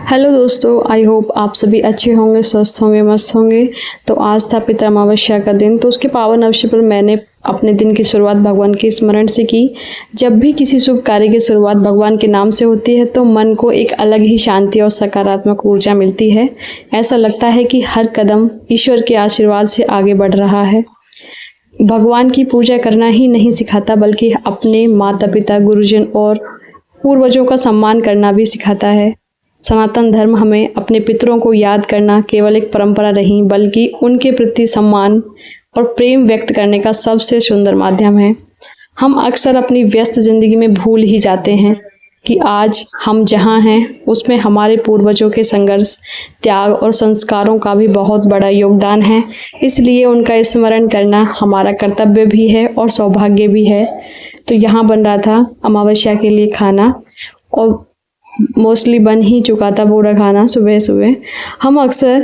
Hello दोस्तों, I hope आप सभी अच्छे होंगे, स्वस्थ होंगे, मस्त होंगे। तो आज था पितृ अमावस्या का दिन। तो उसके पावन अवसर पर मैंने अपने दिन की शुरुआत भगवान के स्मरण से की। जब भी किसी शुभ कार्य की शुरुआत भगवान के नाम से होती है तो मन को एक अलग ही शांति और सकारात्मक ऊर्जा मिलती है। ऐसा लगता है कि हर कदम ईश्वर के आशीर्वाद से आगे बढ़ रहा है। भगवान की पूजा करना ही नहीं सिखाता, बल्कि अपने माता पिता, गुरुजन और पूर्वजों का सम्मान करना भी सिखाता है। सनातन धर्म हमें अपने पितरों को याद करना केवल एक परंपरा नहीं, बल्कि उनके प्रति सम्मान और प्रेम व्यक्त करने का सबसे सुंदर माध्यम है। हम अक्सर अपनी व्यस्त जिंदगी में भूल ही जाते हैं कि आज हम जहाँ हैं उसमें हमारे पूर्वजों के संघर्ष, त्याग और संस्कारों का भी बहुत बड़ा योगदान है। इसलिए उनका स्मरण करना हमारा कर्तव्य भी है और सौभाग्य भी है। तो यहाँ बन रहा था अमावस्या के लिए खाना, और मोस्टली बन ही चुका था पूरा खाना सुबह सुबह। हम अक्सर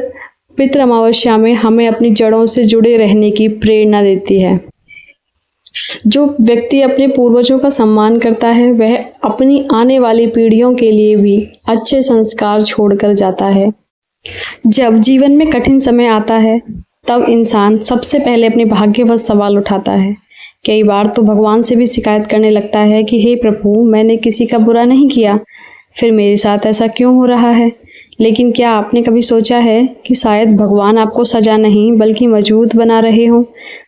पितृ अमावस्या में हमें अपनी जड़ों से जुड़े रहने की प्रेरणा देती है। जो व्यक्ति अपने पूर्वजों का सम्मान करता है वह अपनी आने वाली पीढ़ियों के लिए भी अच्छे संस्कार छोड़कर जाता है। जब जीवन में कठिन समय आता है तब इंसान सबसे पहले अपने भाग्यवश सवाल उठाता है। कई बार तो भगवान से भी शिकायत करने लगता है कि हे प्रभु, मैंने किसी का बुरा नहीं किया, फिर मेरे साथ ऐसा क्यों हो रहा है। लेकिन क्या आपने कभी सोचा है कि शायद भगवान आपको सजा नहीं बल्कि मजबूत बना रहे हों।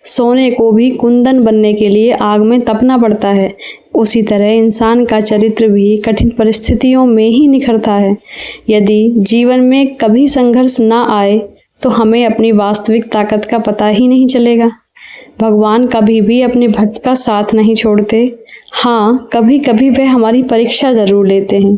सोने को भी कुंदन बनने के लिए आग में तपना पड़ता है। उसी तरह इंसान का चरित्र भी कठिन परिस्थितियों में ही निखरता है। यदि जीवन में कभी संघर्ष ना आए तो हमें अपनी वास्तविक ताकत का पता ही नहीं चलेगा। भगवान कभी भी अपने भक्त का साथ नहीं छोड़ते। हाँ, कभी कभी वह हमारी परीक्षा जरूर लेते हैं।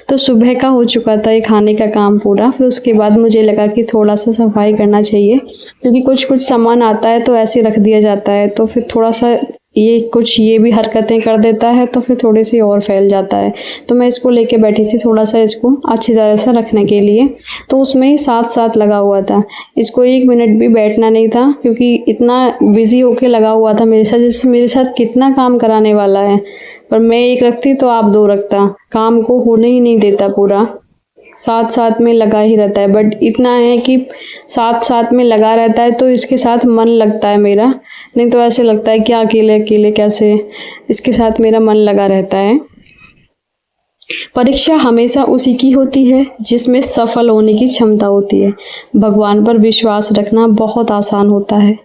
तो सुबह का हो चुका था ये खाने का काम पूरा। फिर उसके बाद मुझे लगा कि थोड़ा सा सफाई करना चाहिए, क्योंकि कुछ सामान आता है तो ऐसे रख दिया जाता है, तो फिर थोड़ा सा ये भी हरकतें कर देता है तो फिर थोड़ी सी और फैल जाता है। तो मैं इसको लेके बैठी थी थोड़ा सा इसको अच्छी तरह से रखने के लिए। तो उसमें ही साथ साथ लगा हुआ था, इसको 1 मिनट भी बैठना नहीं था, क्योंकि इतना बिजी होके लगा हुआ था मेरे साथ, जैसे मेरे साथ कितना काम कराने वाला है। पर मैं एक रखती तो आप 2 रखता, काम को होने ही नहीं देता पूरा, साथ साथ में लगा ही रहता है। बट इतना है कि साथ साथ में लगा रहता है तो इसके साथ मन लगता है मेरा, नहीं तो ऐसे लगता है कि अकेले अकेले कैसे, इसके साथ मेरा मन लगा रहता है। परीक्षा हमेशा उसी की होती है जिसमें सफल होने की क्षमता होती है। भगवान पर विश्वास रखना बहुत आसान होता है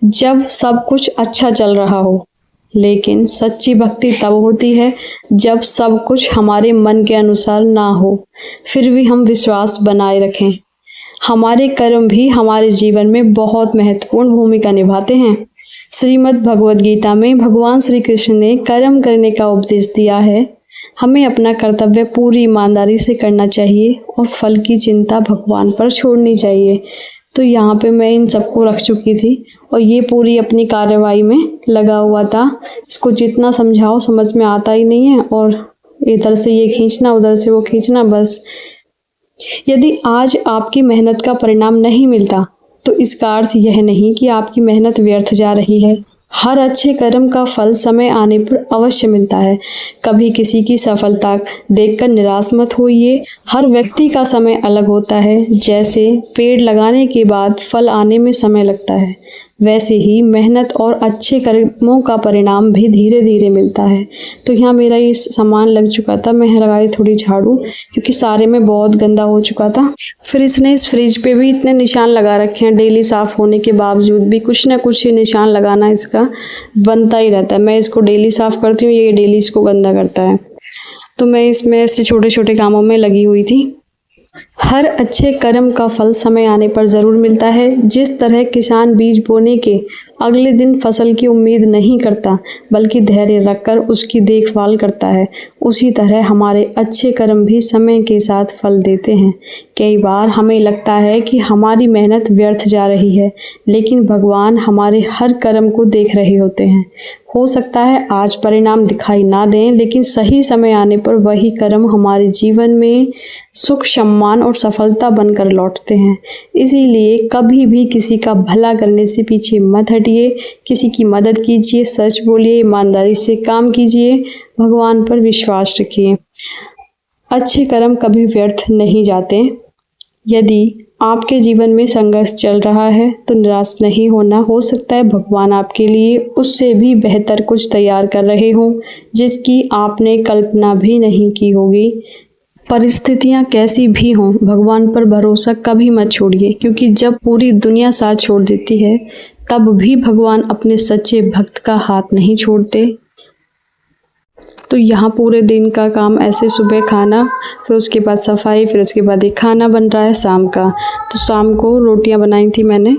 जब सब कुछ अच्छा चल रहा हो, लेकिन सच्ची भक्ति तब होती है जब सब कुछ हमारे मन के अनुसार ना हो, फिर भी हम विश्वास बनाए रखें। हमारे कर्म भी हमारे जीवन में बहुत महत्वपूर्ण भूमिका निभाते हैं। श्रीमद् भगवद गीता में भगवान श्री कृष्ण ने कर्म करने का उपदेश दिया है। हमें अपना कर्तव्य पूरी ईमानदारी से करना चाहिए और फल की चिंता भगवान पर छोड़नी चाहिए। तो यहाँ पे मैं इन सबको रख चुकी थी और ये पूरी अपनी कार्यवाही में लगा हुआ था। इसको जितना समझाओ समझ में आता ही नहीं है, और इधर से ये खींचना उधर से वो खींचना बस। यदि आज आपकी मेहनत का परिणाम नहीं मिलता तो इसका अर्थ यह नहीं कि आपकी मेहनत व्यर्थ जा रही है। हर अच्छे कर्म का फल समय आने पर अवश्य मिलता है। कभी किसी की सफलता देखकर निराश मत होइए। हर व्यक्ति का समय अलग होता है। जैसे पेड़ लगाने के बाद फल आने में समय लगता है, वैसे ही मेहनत और अच्छे कर्मों का परिणाम भी धीरे धीरे मिलता है। तो यहाँ मेरा ये सामान लग चुका था, मैं लगाई थोड़ी झाड़ू, क्योंकि सारे में बहुत गंदा हो चुका था। फिर इसने इस फ्रिज पे भी इतने निशान लगा रखे हैं, डेली साफ होने के बावजूद भी कुछ ना कुछ ही निशान लगाना इसका बनता ही रहता है। मैं इसको डेली साफ करती हूँ, ये डेली इसको गंदा करता है। तो मैं इसमें ऐसे छोटे छोटे कामों में लगी हुई थी। हर अच्छे कर्म का फल समय आने पर ज़रूर मिलता है। जिस तरह किसान बीज बोने के अगले दिन फसल की उम्मीद नहीं करता, बल्कि धैर्य रखकर उसकी देखभाल करता है, उसी तरह हमारे अच्छे कर्म भी समय के साथ फल देते हैं। कई बार हमें लगता है कि हमारी मेहनत व्यर्थ जा रही है, लेकिन भगवान हमारे हर कर्म को देख रहे होते हैं। हो सकता है आज परिणाम दिखाई ना दें, लेकिन सही समय आने पर वही कर्म हमारे जीवन में सुख, सम्मान और सफलता बनकर लौटते हैं। इसीलिए कभी भी किसी का भला करने से पीछे मत हटिए, किसी की मदद कीजिए, सच बोलिए, ईमानदारी से काम कीजिए, भगवान पर विश्वास रखिए। अच्छे कर्म कभी व्यर्थ नहीं जाते। यदि आपके जीवन में संघर्ष चल रहा है तो निराश नहीं होना। हो सकता है भगवान आपके लिए उससे भी बेहतर कुछ तैयार कर रहे हों, जिसकी आपने कल्पना भी नहीं की होगी। परिस्थितियाँ कैसी भी हों, भगवान पर भरोसा कभी मत छोड़िए, क्योंकि जब पूरी दुनिया साथ छोड़ देती है तब भी भगवान अपने सच्चे भक्त का हाथ नहीं छोड़ते। तो यहाँ पूरे दिन का काम ऐसे, सुबह खाना, फिर उसके बाद सफाई, फिर उसके बाद एक खाना बन रहा है शाम का। तो शाम को रोटियाँ बनाई थी मैंने।